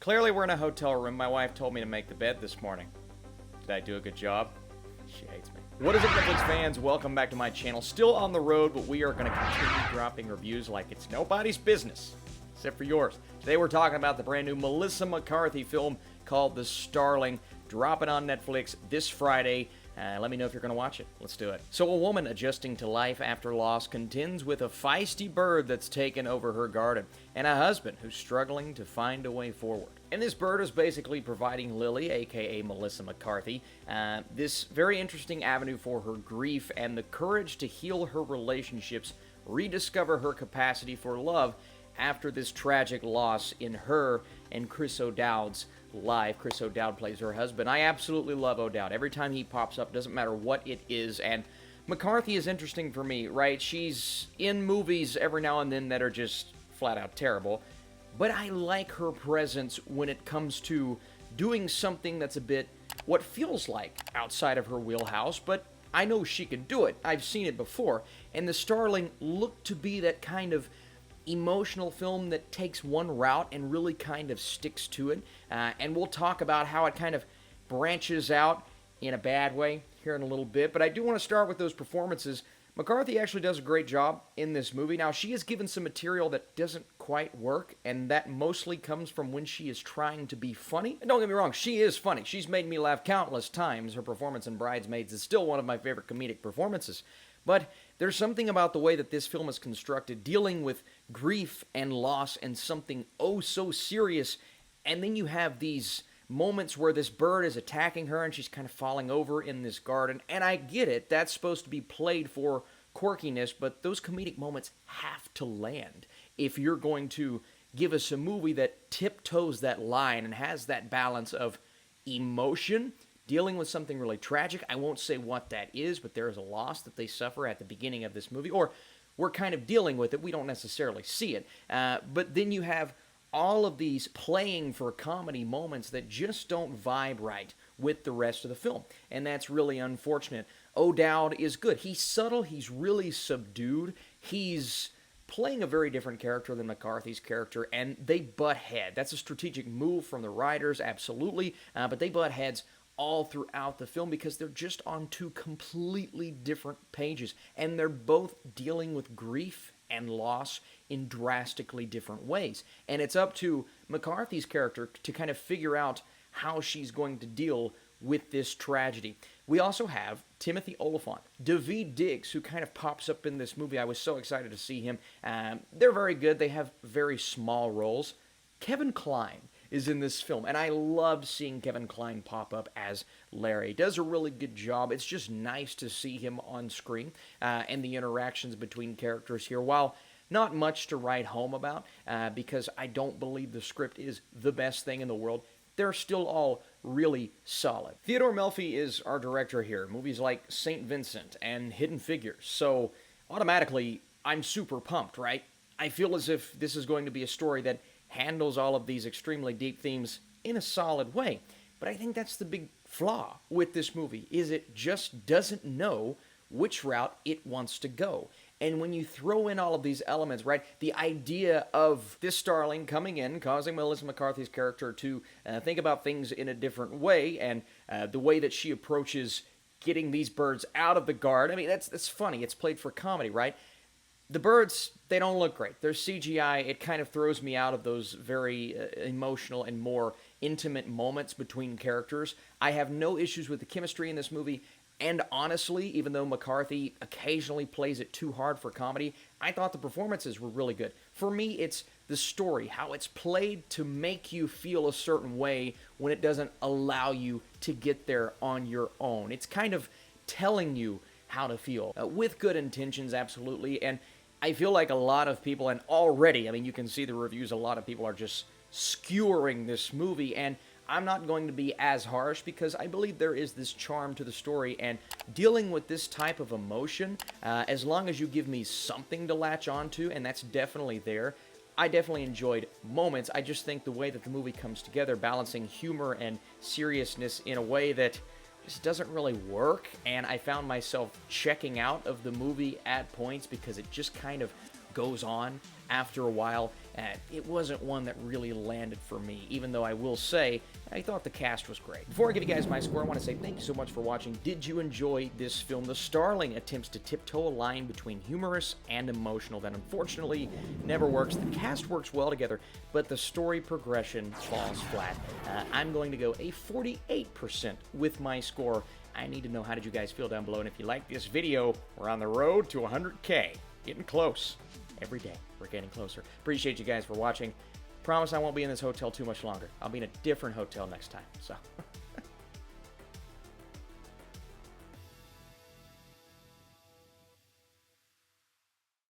Clearly we're in a hotel room. My wife told me to make the bed this morning. Did I do a good job? She hates me. What is up, Netflix fans? Welcome back to my channel. Still on the road, but we are going to continue dropping reviews like it's nobody's business, except for yours. Today we're talking about the brand new Melissa McCarthy film called The Starling, dropping on Netflix this Friday. Let me know if you're going to watch it. Let's do it. So a woman adjusting to life after loss contends with a feisty bird that's taken over her garden, and a husband who's struggling to find a way forward. And this bird is basically providing Lilly, aka Melissa McCarthy, this very interesting avenue for her grief and the courage to heal her relationships, rediscover her capacity for love after this tragic loss in her and Chris O'Dowd's life. Chris O'Dowd plays her husband. I absolutely love O'Dowd. Every time he pops up, doesn't matter what it is. And McCarthy is interesting for me, right? She's in movies every now and then that are just flat out terrible. But I like her presence when it comes to doing something that's a bit what feels like outside of her wheelhouse, but I know she can do it. I've seen it before. And The Starling looked to be that kind of emotional film that takes one route and really kind of sticks to it. And we'll talk about how it kind of branches out in a bad way here in a little bit. But I do want to start with those performances. McCarthy actually does a great job in this movie. Now, she is given some material that doesn't quite work, and that mostly comes from when she is trying to be funny. And don't get me wrong, she is funny. She's made me laugh countless times. Her performance in Bridesmaids is still one of my favorite comedic performances. But there's something about the way that this film is constructed, dealing with grief and loss and something oh so serious, and then you have these moments where this bird is attacking her and she's kind of falling over in this garden. And I get it, that's supposed to be played for quirkiness, but those comedic moments have to land if you're going to give us a movie that tiptoes that line and has that balance of emotion, dealing with something really tragic. I won't say what that is, but there is a loss that they suffer at the beginning of this movie, or we're kind of dealing with it. We don't necessarily see it. But then you have all of these playing for comedy moments that just don't vibe right with the rest of the film, and that's really unfortunate. O'Dowd is good. He's subtle. He's really subdued. He's playing a very different character than McCarthy's character, and they butt head. That's a strategic move from the writers, absolutely, but they butt heads all throughout the film because they're just on two completely different pages, and they're both dealing with grief and loss in drastically different ways. And it's up to McCarthy's character to kind of figure out how she's going to deal with this tragedy. We also have Timothy Olyphant, Daveed Diggs, who kind of pops up in this movie. I was so excited to see him. They're very good. They have very small roles. Kevin Kline is in this film, and I love seeing Kevin Kline pop up as Larry. He does a really good job. It's just nice to see him on screen, and the interactions between characters here, while not much to write home about, because I don't believe the script is the best thing in the world. They're still all really solid. Theodore Melfi is our director here. Movies like St. Vincent and Hidden Figures. So automatically, I'm super pumped, right? I feel as if this is going to be a story that handles all of these extremely deep themes in a solid way. But I think that's the big flaw with this movie, is it just doesn't know which route it wants to go. And when you throw in all of these elements, right, the idea of this Starling coming in, causing Melissa McCarthy's character to think about things in a different way, and the way that she approaches getting these birds out of the garden, I mean, that's funny. It's played for comedy, right? The birds, they don't look great. They're CGI. It kind of throws me out of those very emotional and more intimate moments between characters. I have no issues with the chemistry in this movie. And honestly, even though McCarthy occasionally plays it too hard for comedy, I thought the performances were really good. For me, it's the story, how it's played to make you feel a certain way when it doesn't allow you to get there on your own. It's kind of telling you how to feel, with good intentions, absolutely. And I feel like a lot of people, and already, I mean, you can see the reviews, a lot of people are just skewering this movie, and I'm not going to be as harsh because I believe there is this charm to the story, and dealing with this type of emotion, as long as you give me something to latch onto, and that's definitely there, I definitely enjoyed moments. I just think the way that the movie comes together, balancing humor and seriousness in a way that just doesn't really work, and I found myself checking out of the movie at points because it just kind of goes on after a while, It wasn't one that really landed for me, even though I will say I thought the cast was great. Before I give you guys my score, I want to say thank you so much for watching. Did you enjoy this film? The Starling attempts to tiptoe a line between humorous and emotional that unfortunately never works. The cast works well together, but the story progression falls flat. I'm going to go a 48% with my score. I need to know, how did you guys feel down below? And if you like this video, we're on the road to 100K. Getting close. Every day, we're getting closer. Appreciate you guys for watching. Promise I won't be in this hotel too much longer. I'll be in a different hotel next time. So,